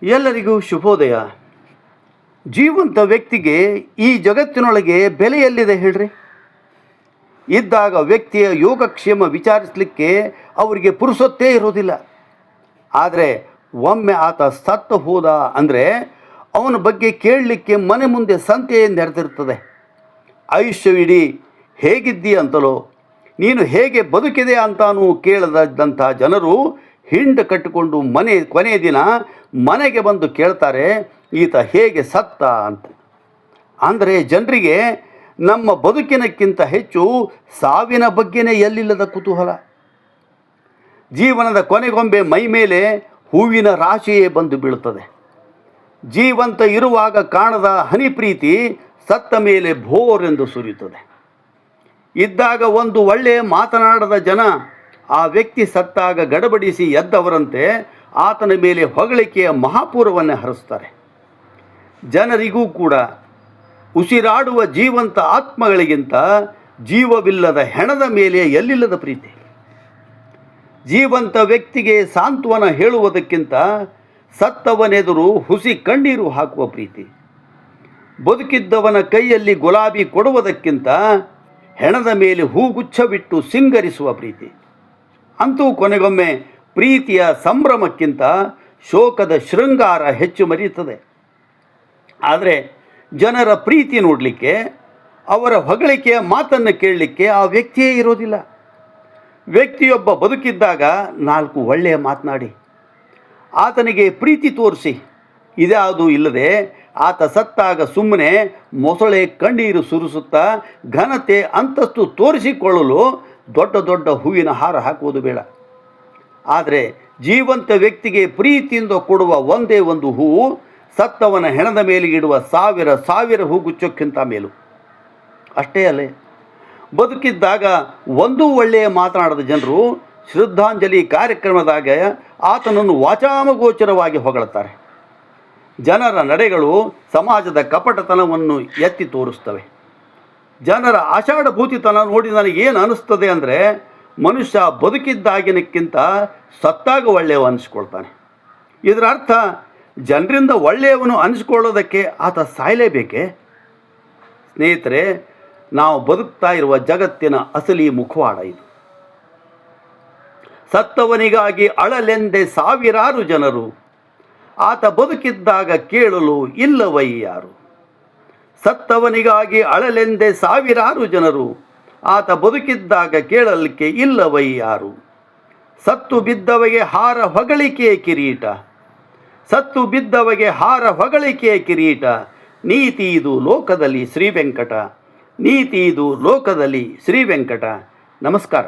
ಎಲ್ಲರಿಗೂ ಶುಭೋದಯ. ಜೀವಂತ ವ್ಯಕ್ತಿಗೆ ಈ ಜಗತ್ತಿನೊಳಗೆ ಬೆಲೆ ಎಲ್ಲಿದೆ ಹೇಳ್ರಿ? ಇದ್ದಾಗ ವ್ಯಕ್ತಿಯ ಯೋಗಕ್ಷೇಮ ವಿಚಾರಿಸಲಿಕ್ಕೆ ಅವರಿಗೆ ಪುರುಸೊತ್ತೇ ಇರೋದಿಲ್ಲ. ಆದರೆ ಒಮ್ಮೆ ಆತ ಸತ್ತು ಹೋದ ಅಂದರೆ ಅವನ ಬಗ್ಗೆ ಕೇಳಲಿಕ್ಕೆ ಮನೆ ಮುಂದೆ ಸಂತೆಯೇ ನೆರೆದಿರ್ತದೆ. ಆಯುಷ್ಯವಿಡೀ ಹೇಗಿದ್ದೀ ಅಂತಲೋ ನೀನು ಹೇಗೆ ಬದುಕಿದೆ ಅಂತಾನೂ ಕೇಳದಂಥ ಜನರು ಹಿಂಡು ಕಟ್ಟಿಕೊಂಡು ಕೊನೆಯ ದಿನ ಮನೆಗೆ ಬಂದು ಕೇಳ್ತಾರೆ, ಈತ ಹೇಗೆ ಸತ್ತ ಅಂತ. ಅಂದರೆ ಜನರಿಗೆ ನಮ್ಮ ಬದುಕಿನಕ್ಕಿಂತ ಹೆಚ್ಚು ಸಾವಿನ ಬಗ್ಗೆನೇ ಎಲ್ಲಿಲ್ಲದ ಕುತೂಹಲ. ಜೀವನದ ಕೊನೆಗೊಮ್ಮೆ ಮೈ ಮೇಲೆ ಹೂವಿನ ರಾಶಿಯೇ ಬಂದು ಬೀಳುತ್ತದೆ. ಜೀವಂತ ಇರುವಾಗ ಕಾಣದ ಹನಿ ಪ್ರೀತಿ ಸತ್ತ ಮೇಲೆ ಭೋರೆಂದು ಸುರಿಯುತ್ತದೆ. ಇದ್ದಾಗ ಒಂದು ಒಳ್ಳೆಯ ಮಾತನಾಡದ ಜನ ಆ ವ್ಯಕ್ತಿ ಸತ್ತಾಗ ಗಡಬಡಿಸಿ ಎದ್ದವರಂತೆ ಆತನ ಮೇಲೆ ಹೊಗಳಿಕೆಯ ಮಹಾಪೂರವನ್ನೇ ಹರಿಸ್ತಾರೆ. ಜನರಿಗೂ ಕೂಡ ಉಸಿರಾಡುವ ಜೀವಂತ ಆತ್ಮಗಳಿಗಿಂತ ಜೀವವಿಲ್ಲದ ಹೆಣದ ಮೇಲೆ ಎಲ್ಲಿಲ್ಲದ ಪ್ರೀತಿ. ಜೀವಂತ ವ್ಯಕ್ತಿಗೆ ಸಾಂತ್ವನ ಹೇಳುವುದಕ್ಕಿಂತ ಸತ್ತವನೆದುರು ಹುಸಿ ಕಣ್ಣೀರು ಹಾಕುವ ಪ್ರೀತಿ. ಬದುಕಿದ್ದವನ ಕೈಯಲ್ಲಿ ಗುಲಾಬಿ ಕೊಡುವುದಕ್ಕಿಂತ ಹೆಣದ ಮೇಲೆ ಹೂಗುಚ್ಛವಿಟ್ಟು ಸಿಂಗರಿಸುವ ಪ್ರೀತಿ. ಅಂತೂ ಕೊನೆಗೊಮ್ಮೆ ಪ್ರೀತಿಯ ಸಂಭ್ರಮಕ್ಕಿಂತ ಶೋಕದ ಶೃಂಗಾರ ಹೆಚ್ಚು ಮರೆಯುತ್ತದೆ. ಆದರೆ ಜನರ ಪ್ರೀತಿ ನೋಡಲಿಕ್ಕೆ, ಅವರ ಹೊಗಳಿಕೆಯ ಮಾತನ್ನು ಕೇಳಲಿಕ್ಕೆ ಆ ವ್ಯಕ್ತಿಯೇ ಇರೋದಿಲ್ಲ. ವ್ಯಕ್ತಿಯೊಬ್ಬ ಬದುಕಿದ್ದಾಗ ನಾಲ್ಕು ಒಳ್ಳೆಯ ಮಾತನಾಡಿ ಆತನಿಗೆ ಪ್ರೀತಿ ತೋರಿಸಿ, ಇದ್ಯಾವುದೂ ಇಲ್ಲದೆ ಆತ ಸತ್ತಾಗ ಸುಮ್ಮನೆ ಮೊಸಳೆ ಕಣ್ಣೀರು ಸುರಿಸುತ್ತಾ ಘನತೆ ಅಂತಸ್ತು ತೋರಿಸಿಕೊಳ್ಳಲು ದೊಡ್ಡ ದೊಡ್ಡ ಹೂವಿನ ಹಾರ ಹಾಕುವುದು ಬೇಡ. ಆದರೆ ಜೀವಂತ ವ್ಯಕ್ತಿಗೆ ಪ್ರೀತಿಯಿಂದ ಕೊಡುವ ಒಂದೇ ಒಂದು ಹೂವು ಸತ್ತವನ ಹೆಣದ ಮೇಲೆ ಇಡುವ ಸಾವಿರ ಸಾವಿರ ಹೂಗುಚ್ಚಕ್ಕಿಂತ ಮೇಲು. ಅಷ್ಟೇ ಅಲ್ಲೇ, ಬದುಕಿದ್ದಾಗ ಒಂದೂ ಒಳ್ಳೆಯ ಮಾತನಾಡದ ಜನರು ಶ್ರದ್ಧಾಂಜಲಿ ಕಾರ್ಯಕ್ರಮದಾಗ ಆತನನ್ನು ವಾಚಾಮಗೋಚರವಾಗಿ ಹೊಗಳುತ್ತಾರೆ. ಜನರ ನಡೆಗಳು ಸಮಾಜದ ಕಪಟತನವನ್ನು ಎತ್ತಿ ತೋರಿಸ್ತವೆ. ಜನರ ಆಷಾಢಭೂತಿತನ ನೋಡಿ ನನಗೇನು ಅನ್ನಿಸ್ತದೆ ಅಂದರೆ, ಮನುಷ್ಯ ಬದುಕಿದ್ದಾಗಿನಕ್ಕಿಂತ ಸತ್ತಾಗ ಒಳ್ಳೆಯವ ಅನಿಸ್ಕೊಳ್ತಾನೆ. ಇದರ ಅರ್ಥ ಜನರಿಂದ ಒಳ್ಳೆಯವನು ಅನಿಸ್ಕೊಳ್ಳೋದಕ್ಕೆ ಆತ ಸಾಯಲೇಬೇಕೆ? ಸ್ನೇಹಿತರೆ, ನಾವು ಬದುಕ್ತಾ ಇರುವ ಜಗತ್ತಿನ ಅಸಲಿ ಮುಖವಾಡ ಇದು. ಸತ್ತವನಿಗಾಗಿ ಅಳಲೆಂದೇ ಸಾವಿರಾರು ಜನರು, ಆತ ಬದುಕಿದ್ದಾಗ ಕೇಳಲು ಇಲ್ಲವಯ್ಯಾರು. ಸತ್ತವನಿಗಾಗಿ ಅಳಲೆಂದೇ ಸಾವಿರಾರು ಜನರು, ಆತ ಬದುಕಿದ್ದಾಗ ಕೇಳಲಿಕ್ಕೆ ಇಲ್ಲವಯ್ಯಾರು. ಸತ್ತು ಬಿದ್ದವಗೆ ಹಾರ ಹೊಗಳಿಕೆಯ ಕಿರೀಟ, ಸತ್ತು ಬಿದ್ದವಗೆ ಹಾರ ಹೊಗಳಿಕೆಯ ಕಿರೀಟ. ನೀತಿ ಇದು ಲೋಕದಲ್ಲಿ ಶ್ರೀ ವೆಂಕಟ, ನೀತಿ ಇದು ಲೋಕದಲ್ಲಿ ಶ್ರೀ ವೆಂಕಟ. ನಮಸ್ಕಾರ.